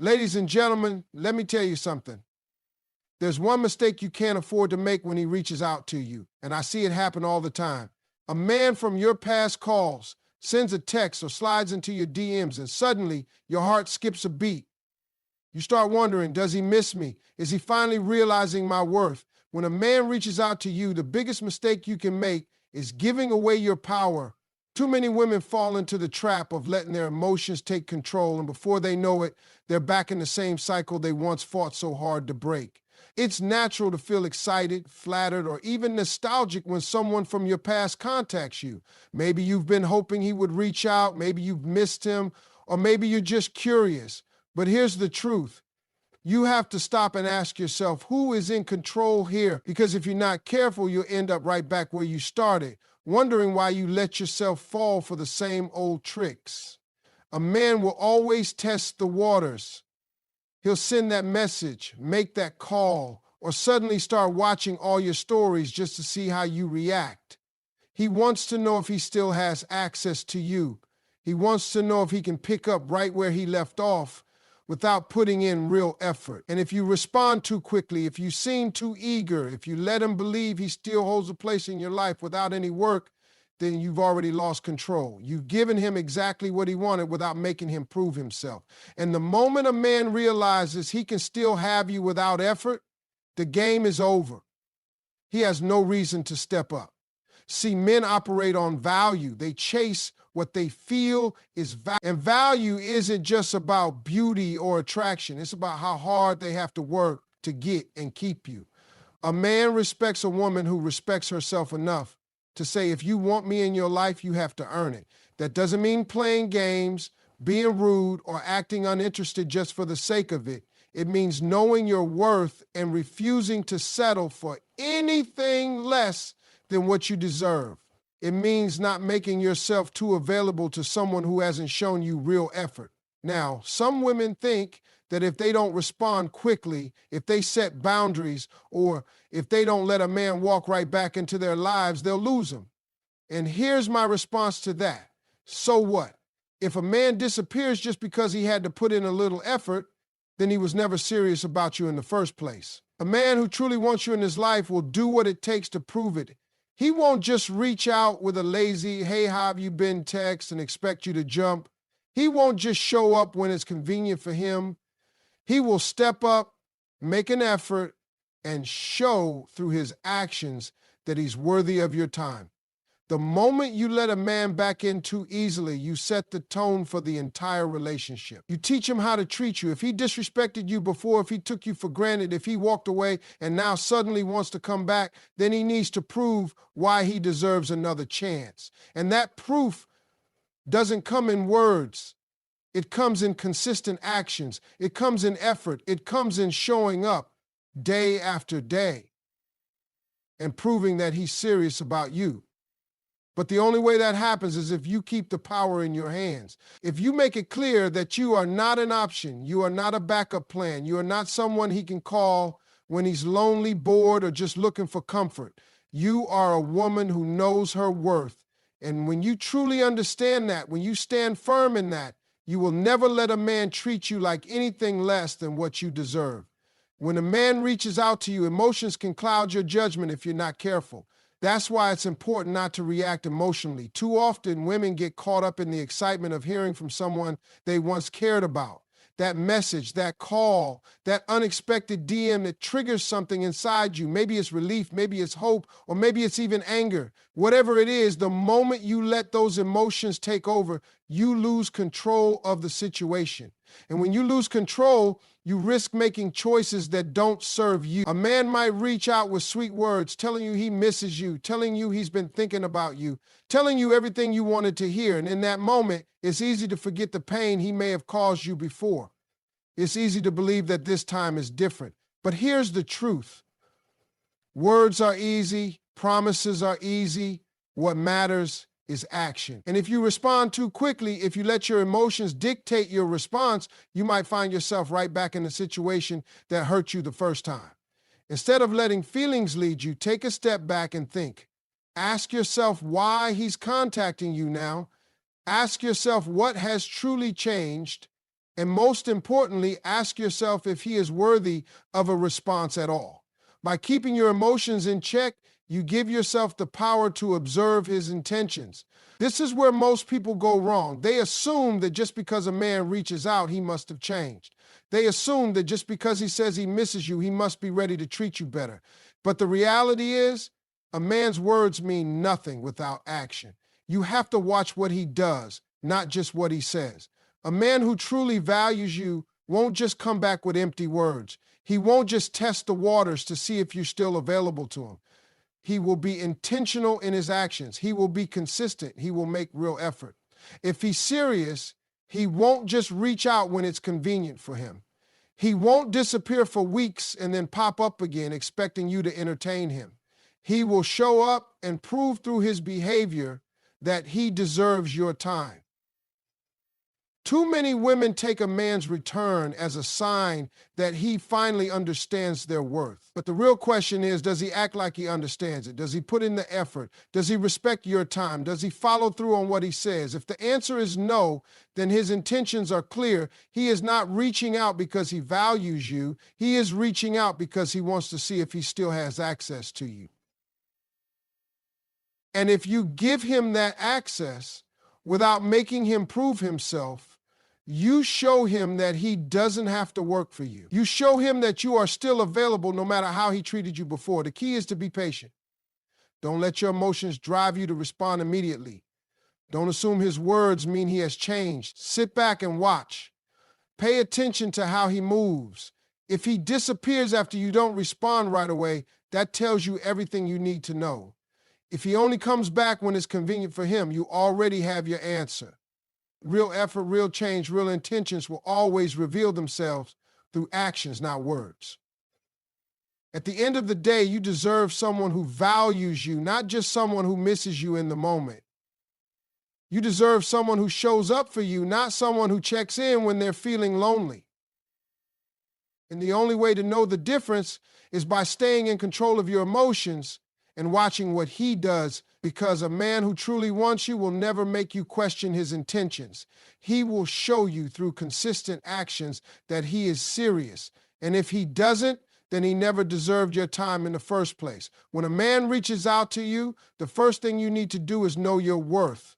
Ladies and gentlemen, let me tell you something. There's one mistake you can't afford to make when he reaches out to you, and I see it happen all the time. A man from your past calls, sends a text, or slides into your DMs, and suddenly your heart skips a beat. You start wondering, does he miss me? Is he finally realizing my worth? When a man reaches out to you, the biggest mistake you can make is giving away your power. Too many women fall into the trap of letting their emotions take control, and before they know it, they're back in the same cycle they once fought so hard to break. It's natural to feel excited, flattered, or even nostalgic when someone from your past contacts you. Maybe you've been hoping he would reach out, maybe you've missed him, or maybe you're just curious. But here's the truth. You have to stop and ask yourself, who is in control here? Because if you're not careful, you'll end up right back where you started, wondering why you let yourself fall for the same old tricks. A man will always test the waters. He'll send that message, make that call, or suddenly start watching all your stories just to see how you react. He wants to know if he still has access to you. He wants to know if he can pick up right where he left off without putting in real effort. And if you respond too quickly, if you seem too eager, if you let him believe he still holds a place in your life without any work, then you've already lost control. You've given him exactly what he wanted without making him prove himself. And the moment a man realizes he can still have you without effort, the game is over. He has no reason to step up. See, men operate on value. They chase what they feel is value. And value isn't just about beauty or attraction. It's about how hard they have to work to get and keep you. A man respects a woman who respects herself enough to say, if you want me in your life, you have to earn it. That doesn't mean playing games, being rude, or acting uninterested just for the sake of it. It means knowing your worth and refusing to settle for anything less than what you deserve. It means not making yourself too available to someone who hasn't shown you real effort. Now, some women think that if they don't respond quickly, if they set boundaries, or if they don't let a man walk right back into their lives, they'll lose him. And here's my response to that. So what? If a man disappears just because he had to put in a little effort, then he was never serious about you in the first place. A man who truly wants you in his life will do what it takes to prove it. He won't just reach out with a lazy, hey, how have you been text and expect you to jump. He won't just show up when it's convenient for him. He will step up, make an effort, and show through his actions that he's worthy of your time. The moment you let a man back in too easily, you set the tone for the entire relationship. You teach him how to treat you. If he disrespected you before, if he took you for granted, if he walked away and now suddenly wants to come back, then he needs to prove why he deserves another chance. And that proof doesn't come in words. It comes in consistent actions. It comes in effort. It comes in showing up day after day and proving that he's serious about you. But the only way that happens is if you keep the power in your hands. If you make it clear that you are not an option, you are not a backup plan, you are not someone he can call when he's lonely, bored, or just looking for comfort. You are a woman who knows her worth. And when you truly understand that, when you stand firm in that, you will never let a man treat you like anything less than what you deserve. When a man reaches out to you, emotions can cloud your judgment if you're not careful. That's why it's important not to react emotionally. Too often, women get caught up in the excitement of hearing from someone they once cared about. That message, that call, that unexpected DM that triggers something inside you. Maybe it's relief, maybe it's hope, or maybe it's even anger. Whatever it is, the moment you let those emotions take over, you lose control of the situation. And when you lose control, you risk making choices that don't serve you. A man might reach out with sweet words, telling you he misses you, telling you he's been thinking about you, telling you everything you wanted to hear. And in that moment, it's easy to forget the pain he may have caused you before. It's easy to believe that this time is different. But here's the truth. Words are easy, promises are easy. What matters is action. And if you respond too quickly, if you let your emotions dictate your response, you might find yourself right back in the situation that hurt you the first time. Instead of letting feelings lead you, take a step back and think. Ask yourself why he's contacting you now. Ask yourself what has truly changed, And most importantly, ask yourself if he is worthy of a response at all. By keeping your emotions in check, you give yourself the power to observe his intentions. This is where most people go wrong. They assume that just because a man reaches out, he must have changed. They assume that just because he says he misses you, he must be ready to treat you better. But the reality is, a man's words mean nothing without action. You have to watch what he does, not just what he says. A man who truly values you won't just come back with empty words. He won't just test the waters to see if you're still available to him. He will be intentional in his actions. He will be consistent. He will make real effort. If he's serious, he won't just reach out when it's convenient for him. He won't disappear for weeks and then pop up again expecting you to entertain him. He will show up and prove through his behavior that he deserves your time. Too many women take a man's return as a sign that he finally understands their worth. But the real question is, does he act like he understands it? Does he put in the effort? Does he respect your time? Does he follow through on what he says? If the answer is no, then his intentions are clear. He is not reaching out because he values you. He is reaching out because he wants to see if he still has access to you. And if you give him that access without making him prove himself, you show him that he doesn't have to work for you. You show him that you are still available no matter how he treated you before. The key is to be patient. Don't let your emotions drive you to respond immediately. Don't assume his words mean he has changed. Sit back and watch. Pay attention to how he moves. If he disappears after you don't respond right away, that tells you everything you need to know. If he only comes back when it's convenient for him, you already have your answer. Real effort, real change, real intentions will always reveal themselves through actions, not words. At the end of the day, you deserve someone who values you, not just someone who misses you in the moment. You deserve someone who shows up for you, not someone who checks in when they're feeling lonely. And the only way to know the difference is by staying in control of your emotions and watching what he does, because a man who truly wants you will never make you question his intentions. He will show you through consistent actions that he is serious. And if he doesn't, then he never deserved your time in the first place. When a man reaches out to you, the first thing you need to do is know your worth.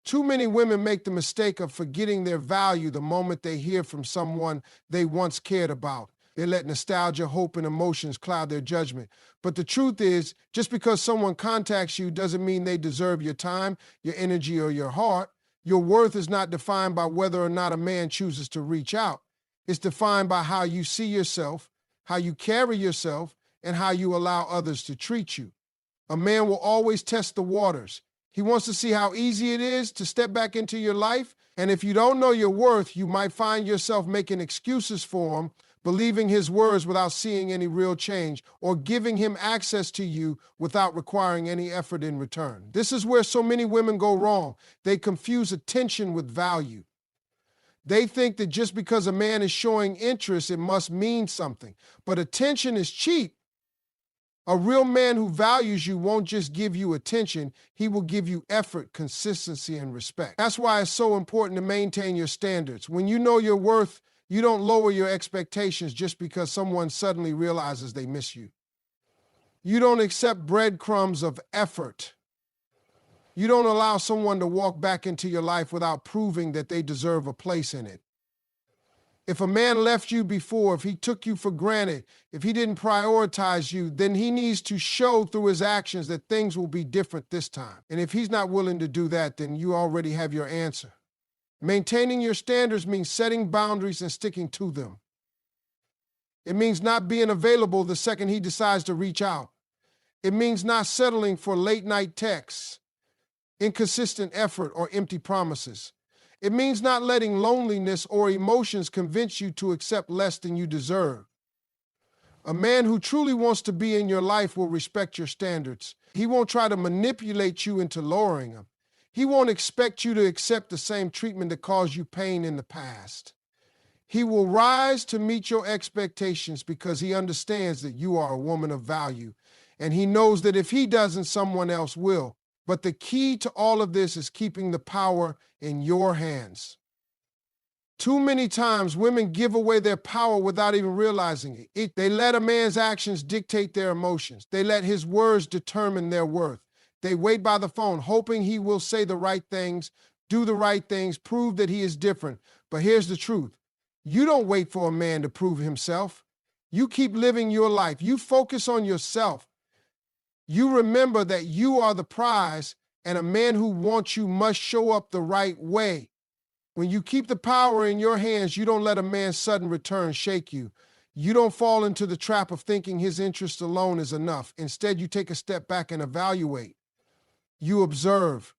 Too many women make the mistake of forgetting their value the moment they hear from someone they once cared about. They let nostalgia, hope, and emotions cloud their judgment. But the truth is, just because someone contacts you doesn't mean they deserve your time, your energy, or your heart. Your worth is not defined by whether or not a man chooses to reach out. It's defined by how you see yourself, how you carry yourself, and how you allow others to treat you. A man will always test the waters. He wants to see how easy it is to step back into your life. And if you don't know your worth, you might find yourself making excuses for him, believing his words without seeing any real change, or giving him access to you without requiring any effort in return. This is where so many women go wrong. They confuse attention with value. They think that just because a man is showing interest, it must mean something. But attention is cheap. A real man who values you won't just give you attention, he will give you effort, consistency, and respect. That's why it's so important to maintain your standards. When you know your worth, you don't lower your expectations just because someone suddenly realizes they miss you. You don't accept breadcrumbs of effort. You don't allow someone to walk back into your life without proving that they deserve a place in it. If a man left you before, if he took you for granted, if he didn't prioritize you, then he needs to show through his actions that things will be different this time. And if he's not willing to do that, then you already have your answer. Maintaining your standards means setting boundaries and sticking to them. It means not being available the second he decides to reach out. It means not settling for late-night texts, inconsistent effort, or empty promises. It means not letting loneliness or emotions convince you to accept less than you deserve. A man who truly wants to be in your life will respect your standards. He won't try to manipulate you into lowering them. He won't expect you to accept the same treatment that caused you pain in the past. He will rise to meet your expectations because he understands that you are a woman of value, and he knows that if he doesn't, someone else will. But the key to all of this is keeping the power in your hands. Too many times women give away their power without even realizing it. They let a man's actions dictate their emotions. They let his words determine their worth. They wait by the phone, hoping he will say the right things, do the right things, prove that he is different. But here's the truth. You don't wait for a man to prove himself. You keep living your life. You focus on yourself. You remember that you are the prize, and a man who wants you must show up the right way. When you keep the power in your hands, you don't let a man's sudden return shake you. You don't fall into the trap of thinking his interest alone is enough. Instead, you take a step back and evaluate. You observe.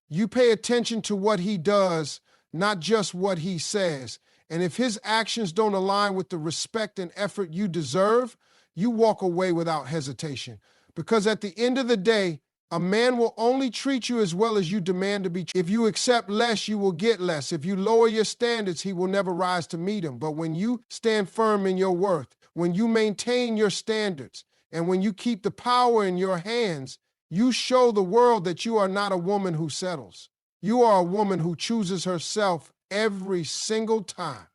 You pay attention to what he does, not just what he says. And if his actions don't align with the respect and effort you deserve, you walk away without hesitation. Because at the end of the day, a man will only treat you as well as you demand to be treated. If you accept less, you will get less. If you lower your standards, he will never rise to meet them. But when you stand firm in your worth, when you maintain your standards, and when you keep the power in your hands, you show the world that you are not a woman who settles. You are a woman who chooses herself every single time.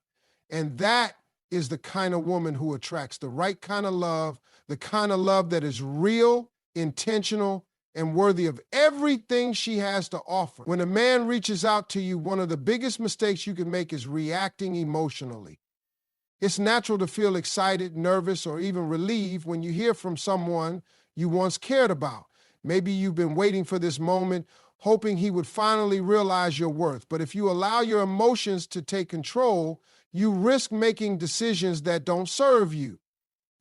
And that is the kind of woman who attracts the right kind of love, the kind of love that is real, intentional, and worthy of everything she has to offer. When a man reaches out to you, one of the biggest mistakes you can make is reacting emotionally. It's natural to feel excited, nervous, or even relieved when you hear from someone you once cared about. Maybe you've been waiting for this moment, hoping he would finally realize your worth. But if you allow your emotions to take control, you risk making decisions that don't serve you.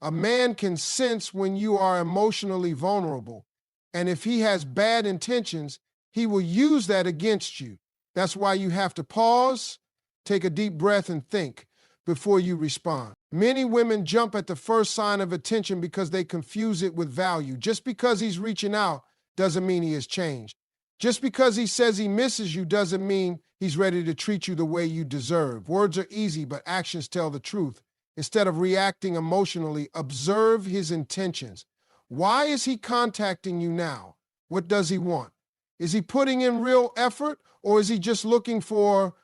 A man can sense when you are emotionally vulnerable. And if he has bad intentions, he will use that against you. That's why you have to pause, take a deep breath, and think before you respond. Many women jump at the first sign of attention because they confuse it with value. Just because he's reaching out doesn't mean he has changed. Just because he says he misses you doesn't mean he's ready to treat you the way you deserve. Words are easy, but actions tell the truth. Instead of reacting emotionally, observe his intentions. Why is he contacting you now? What does he want? Is he putting in real effort, or is he just looking for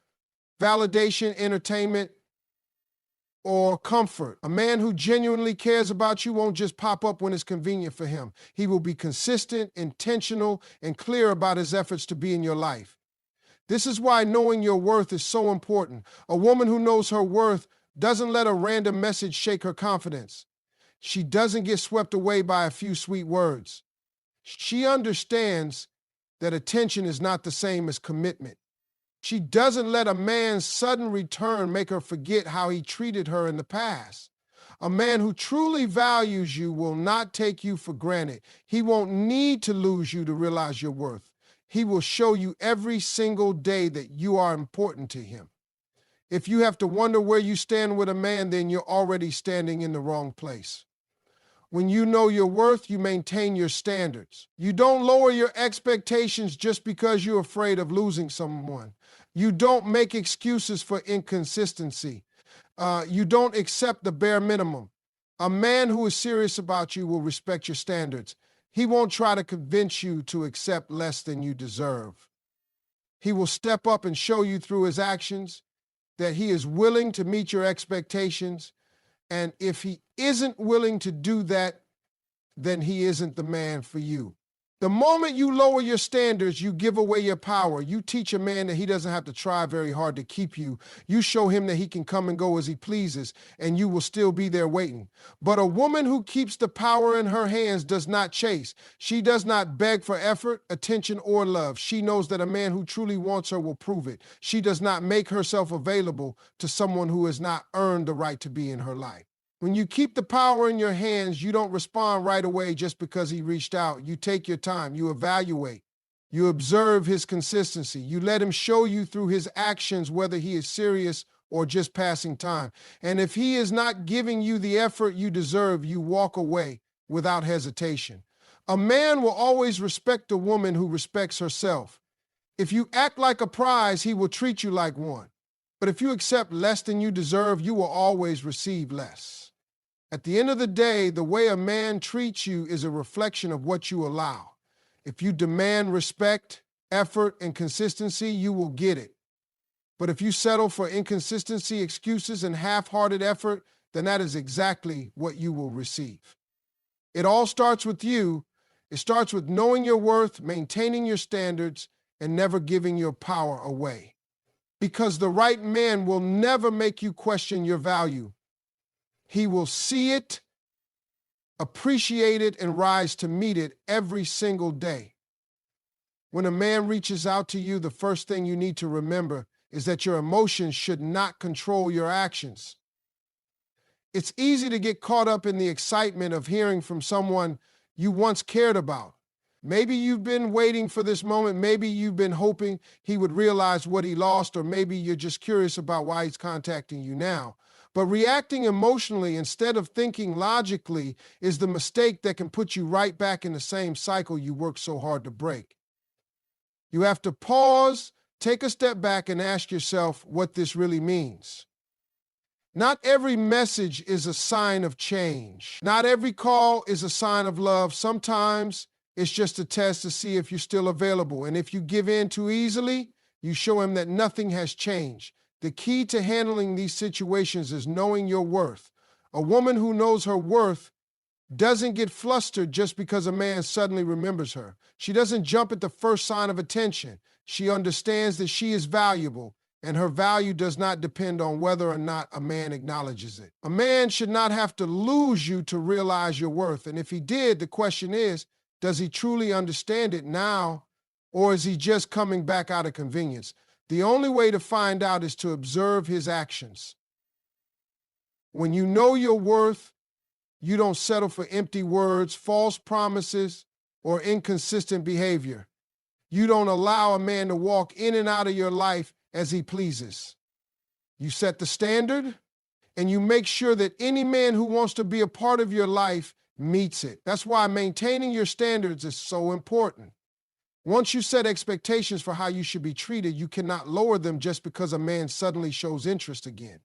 validation, entertainment, or comfort? A man who genuinely cares about you won't just pop up when it's convenient for him. He will be consistent, intentional, and clear about his efforts to be in your life. This is why knowing your worth is so important. A woman who knows her worth doesn't let a random message shake her confidence. She doesn't get swept away by a few sweet words. She understands that attention is not the same as commitment. She doesn't let a man's sudden return make her forget how he treated her in the past. A man who truly values you will not take you for granted. He won't need to lose you to realize your worth. He will show you every single day that you are important to him. If you have to wonder where you stand with a man, then you're already standing in the wrong place. When you know your worth, you maintain your standards. You don't lower your expectations just because you're afraid of losing someone. You don't make excuses for inconsistency. You don't accept the bare minimum. A man who is serious about you will respect your standards. He won't try to convince you to accept less than you deserve. He will step up and show you through his actions that he is willing to meet your expectations. And if he isn't willing to do that, then he isn't the man for you. The moment you lower your standards, you give away your power. You teach a man that he doesn't have to try very hard to keep you. You show him that he can come and go as he pleases, and you will still be there waiting. But a woman who keeps the power in her hands does not chase. She does not beg for effort, attention, or love. She knows that a man who truly wants her will prove it. She does not make herself available to someone who has not earned the right to be in her life. When you keep the power in your hands, you don't respond right away just because he reached out. You take your time, you evaluate, you observe his consistency. You let him show you through his actions whether he is serious or just passing time. And if he is not giving you the effort you deserve, you walk away without hesitation. A man will always respect a woman who respects herself. If you act like a prize, he will treat you like one. But if you accept less than you deserve, you will always receive less. At the end of the day, the way a man treats you is a reflection of what you allow. If you demand respect, effort, and consistency, you will get it. But if you settle for inconsistency, excuses, and half-hearted effort, then that is exactly what you will receive. It all starts with you. It starts with knowing your worth, maintaining your standards, and never giving your power away. Because the right man will never make you question your value. He will see it, appreciate it, and rise to meet it every single day. When a man reaches out to you, the first thing you need to remember is that your emotions should not control your actions. It's easy to get caught up in the excitement of hearing from someone you once cared about. Maybe you've been waiting for this moment. Maybe you've been hoping he would realize what he lost, or maybe you're just curious about why he's contacting you now. But reacting emotionally instead of thinking logically is the mistake that can put you right back in the same cycle you worked so hard to break. You have to pause, take a step back, and ask yourself what this really means. Not every message is a sign of change. Not every call is a sign of love. Sometimes it's just a test to see if you're still available. And if you give in too easily, you show him that nothing has changed. The key to handling these situations is knowing your worth. A woman who knows her worth doesn't get flustered just because a man suddenly remembers her. She doesn't jump at the first sign of attention. She understands that she is valuable, and her value does not depend on whether or not a man acknowledges it. A man should not have to lose you to realize your worth. And if he did, the question is, does he truly understand it now, or is he just coming back out of convenience? The only way to find out is to observe his actions. When you know your worth, you don't settle for empty words, false promises, or inconsistent behavior. You don't allow a man to walk in and out of your life as he pleases. You set the standard, and you make sure that any man who wants to be a part of your life meets it. That's why maintaining your standards is so important. Once you set expectations for how you should be treated, you cannot lower them just because a man suddenly shows interest again.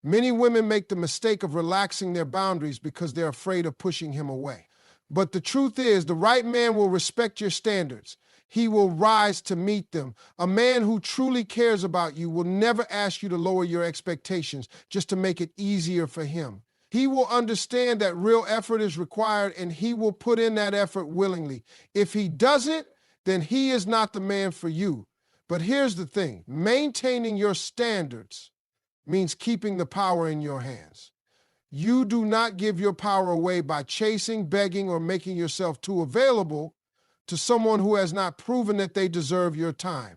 Many women make the mistake of relaxing their boundaries because they're afraid of pushing him away. But the truth is, the right man will respect your standards. He will rise to meet them. A man who truly cares about you will never ask you to lower your expectations just to make it easier for him. He will understand that real effort is required, and he will put in that effort willingly. If he doesn't, then he is not the man for you. But here's the thing, maintaining your standards means keeping the power in your hands. You do not give your power away by chasing, begging, or making yourself too available to someone who has not proven that they deserve your time.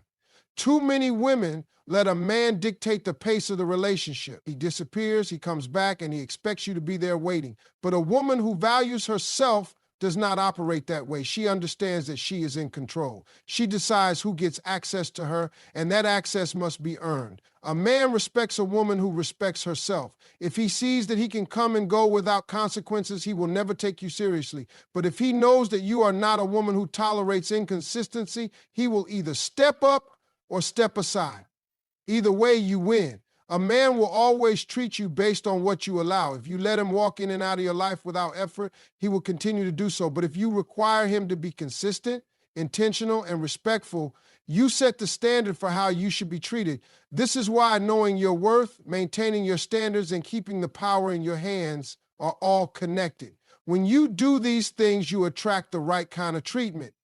Too many women let a man dictate the pace of the relationship. He disappears, he comes back, and he expects you to be there waiting. But a woman who values herself does not operate that way. She understands that she is in control. She decides who gets access to her, and that access must be earned. A man respects a woman who respects herself. If he sees that he can come and go without consequences, he will never take you seriously. But if he knows that you are not a woman who tolerates inconsistency, he will either step up or step aside. Either way, you win. A man will always treat you based on what you allow. If you let him walk in and out of your life without effort, he will continue to do so. But if you require him to be consistent, intentional, and respectful, you set the standard for how you should be treated. This is why knowing your worth, maintaining your standards, and keeping the power in your hands are all connected. When you do these things, you attract the right kind of treatment.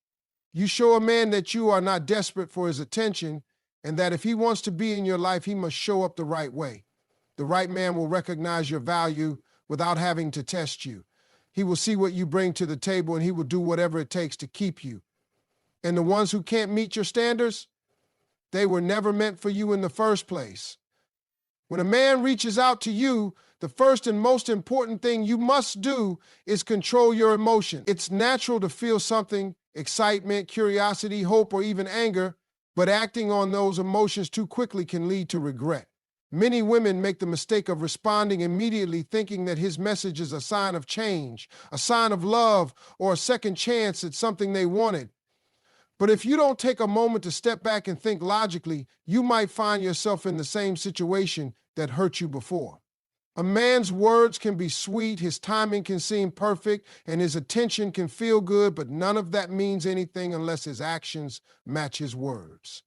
You show a man that you are not desperate for his attention, and that if he wants to be in your life, he must show up the right way. The right man will recognize your value without having to test you. He will see what you bring to the table, and he will do whatever it takes to keep you. And the ones who can't meet your standards, they were never meant for you in the first place. When a man reaches out to you, the first and most important thing you must do is control your emotion. It's natural to feel something, excitement, curiosity, hope, or even anger, but acting on those emotions too quickly can lead to regret. Many women make the mistake of responding immediately, thinking that his message is a sign of change, a sign of love, or a second chance at something they wanted. But if you don't take a moment to step back and think logically, you might find yourself in the same situation that hurt you before. A man's words can be sweet, his timing can seem perfect, and his attention can feel good, but none of that means anything unless his actions match his words.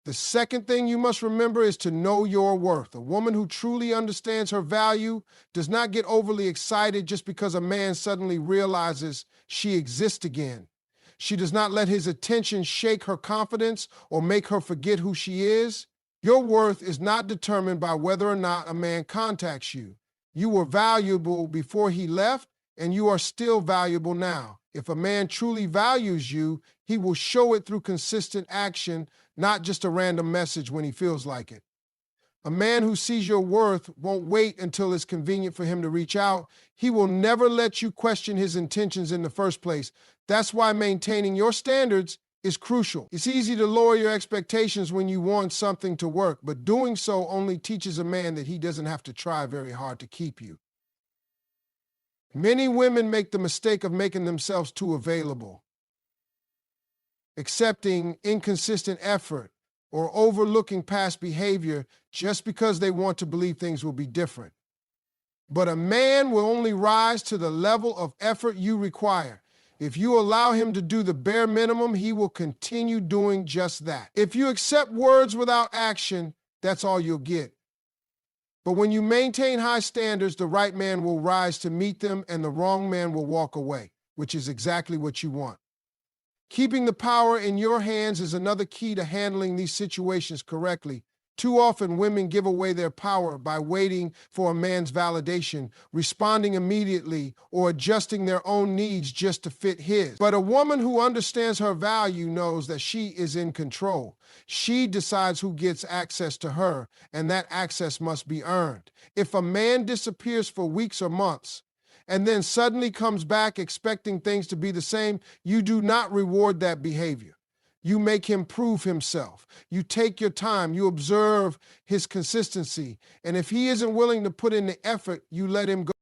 The second thing you must remember is to know your worth. A woman who truly understands her value does not get overly excited just because a man suddenly realizes she exists again. She does not let his attention shake her confidence or make her forget who she is. Your worth is not determined by whether or not a man contacts you. You were valuable before he left, and you are still valuable now. If a man truly values you, he will show it through consistent action, not just a random message when he feels like it. A man who sees your worth won't wait until it's convenient for him to reach out. He will never let you question his intentions in the first place. That's why maintaining your standards is crucial. It's easy to lower your expectations when you want something to work, but doing so only teaches a man that he doesn't have to try very hard to keep you. Many women make the mistake of making themselves too available, accepting inconsistent effort, or overlooking past behavior just because they want to believe things will be different. But a man will only rise to the level of effort you require. If you allow him to do the bare minimum, he will continue doing just that. If you accept words without action, that's all you'll get. But when you maintain high standards, the right man will rise to meet them and the wrong man will walk away, which is exactly what you want. Keeping the power in your hands is another key to handling these situations correctly. Too often, women give away their power by waiting for a man's validation, responding immediately, or adjusting their own needs just to fit his. But a woman who understands her value knows that she is in control. She decides who gets access to her, and that access must be earned. If a man disappears for weeks or months, and then suddenly comes back expecting things to be the same, you do not reward that behavior. You make him prove himself. You take your time. You observe his consistency. And if he isn't willing to put in the effort, you let him go.